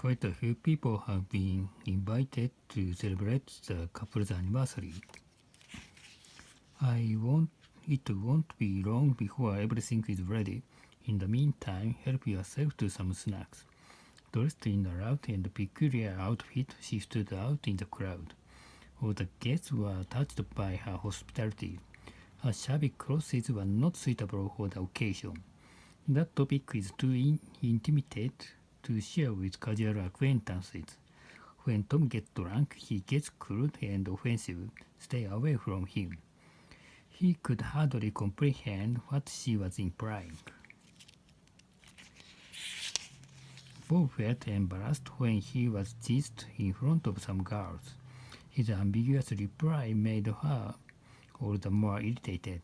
quite a few people have been invited to celebrate the couple's anniversary. It won't be long before everything is ready. In the meantime, help yourself to some snacks. Dressed in a loud and peculiar outfit, she stood out in the crowd. All the guests were touched by her hospitality. Her shabby clothes were not suitable for the occasion. That topic is too intimate to share with casual acquaintances. When Tom gets drunk, he gets crude and offensive. Stay away from him. He could hardly comprehend what she was implying. Bob felt embarrassed when he was teased in front of some girls. His ambiguous reply made her all the more irritated.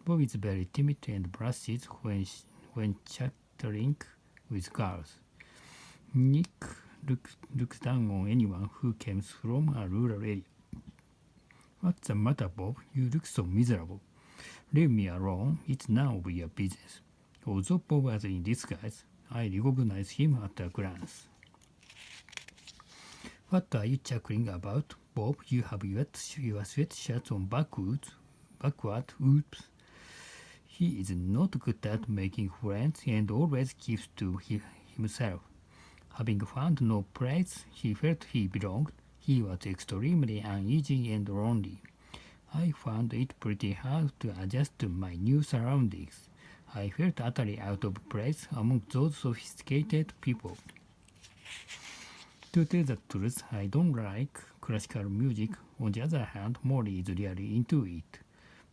Bob is very timid and blushes when chattering with girls. Nick looks down on anyone who comes from a rural area. What's the matter, Bob? You look so miserable. Leave me alone. It's none of your business. Although Bob was in disguise, I recognized him at a glance. What are you chuckling about, Bob? You have your sweatshirt on backward. Oops. He is not good at making friends and always keeps to himself. Having found no place he felt he belonged, he was extremely uneasy and lonely. I found it pretty hard to adjust to my new surroundings. I felt utterly out of place among those sophisticated people. To tell the truth, I don't like classical music. On the other hand, Molly is really into it.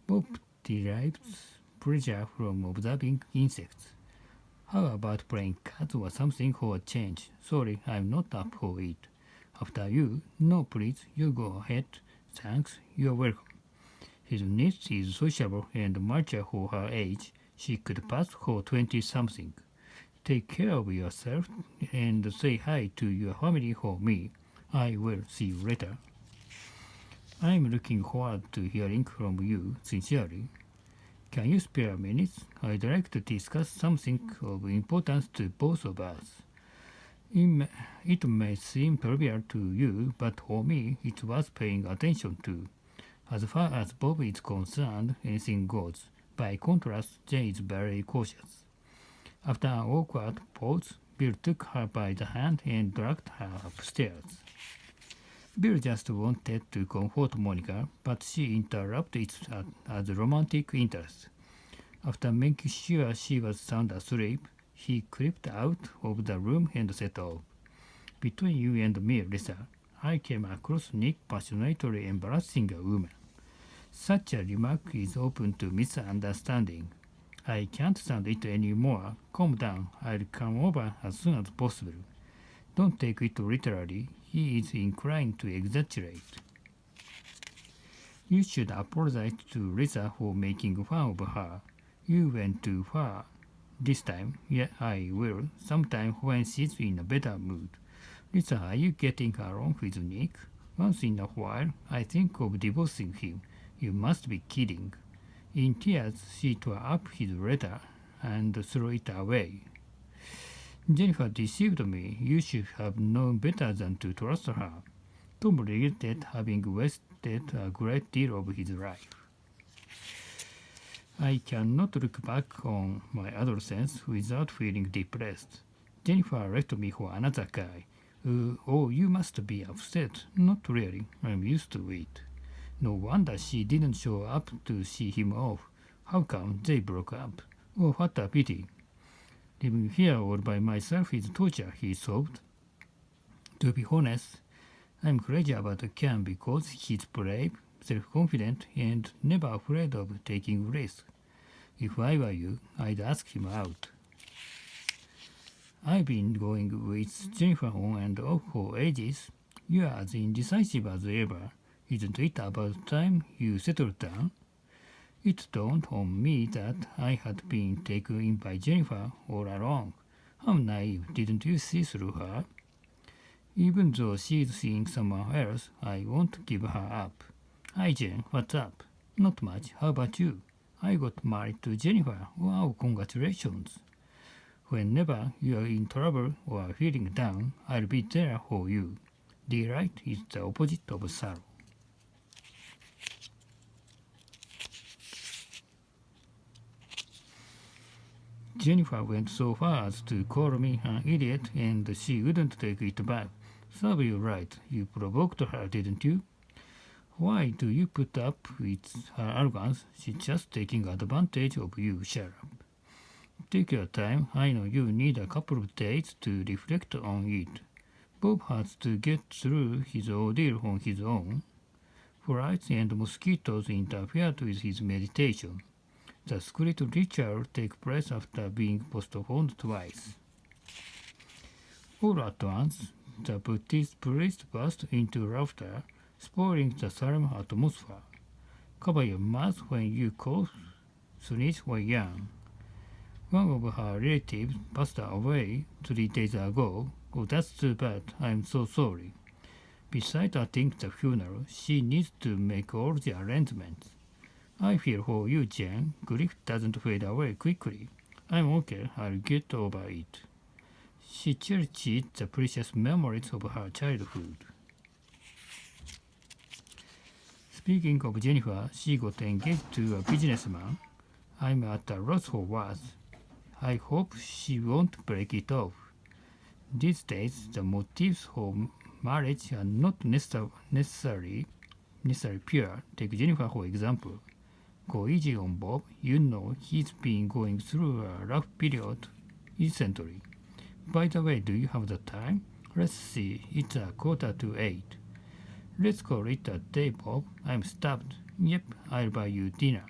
Bob derives pleasure from observing insects. How about playing cards or something for a change? Sorry, I'm not up for it. After you. No, please, you go ahead. Thanks, you're welcome. His niece is sociable and mature for her age. She could pass for 20-something. Take care of yourself and say hi to your family for me. I will see you later. I'm looking forward to hearing from you, sincerely. Can you spare a minute? I'd like to discuss something of importance to both of us. It may seem trivial to you, but for me, it's worth paying attention to. As far as Bob is concerned, anything goes. By contrast, Jay is very cautious. After an awkward pause, Bill took her by the hand and dragged her upstairs. Bill just wanted to comfort Monica, but she interrupted it as romantic interest. After making sure she was sound asleep, he crept out of the room and set off. Between you and me, Lisa, I came across Nick passionately embarrassing a woman. Such a remark is open to misunderstanding. I can't stand it anymore. Calm down. I'll come over as soon as possible. Don't take it literally. He is inclined to exaggerate. You should apologize to Lisa for making fun of her. You went too far. This time, yeah, I will. Sometime when she's in a better mood. Lisa, are you getting along with Nick? Once in a while, I think of divorcing him. You must be kidding. In tears, she tore up his letter and threw it away. Jennifer deceived me. You should have known better than to trust her. Tom regretted having wasted a great deal of his life. I cannot look back on my adolescence without feeling depressed. Jennifer left me for another guy. Oh, you must be upset. Not really. I'm used to it. No wonder she didn't show up to see him off. How come they broke up? Oh, what a pity. Living here all by myself is torture, he sobbed. To be honest, I'm crazy about Cam because he's brave, self-confident, and never afraid of taking risks. If I were you, I'd ask him out. I've been going with Jennifer on and off for ages. You're as indecisive as ever. Isn't it about time you settled down? It dawned on me that I had been taken in by Jennifer all along. How naive, didn't you see through her? Even though she's seeing someone else, I won't give her up. Hi Jen, what's up? Not much, how about you? I got married to Jennifer. Wow, congratulations. Whenever you are in trouble or feeling down, I'll be there for you. Delight is the opposite of sorrow. Jennifer went so far as to call me an idiot, and she wouldn't take it back. Serve you right. You provoked her, didn't you? Why do you put up with her arrogance? She's just taking advantage of you, shut up. Take your time. I know you need a couple of days to reflect on it. Bob has to get through his ordeal on his own. Flies and mosquitoes interfered with his meditation. The secret ritual takes place after being postponed twice. All at once, the Buddhist priest burst into laughter, spoiling the solemn atmosphere. Cover your mouth when you cough, sneeze, or yawn. One of her relatives passed away 3 days ago. Oh, that's too bad. I'm so sorry. Besides attending the funeral, she needs to make all the arrangements. I feel for you, Jane. Grief doesn't fade away quickly. I'm okay. I'll get over it. She cherishes the precious memories of her childhood. Speaking of Jennifer, she got engaged to a businessman. I'm at a loss for words. I hope she won't break it off. These days, the motives for marriage are not necessarily pure. Take Jennifer for example. Go easy on Bob. You know he's been going through a rough period recently. By the way, do you have the time? Let's see, it's 7:45. Let's call it a day, Bob. I'm stuffed. Yep, I'll buy you dinner.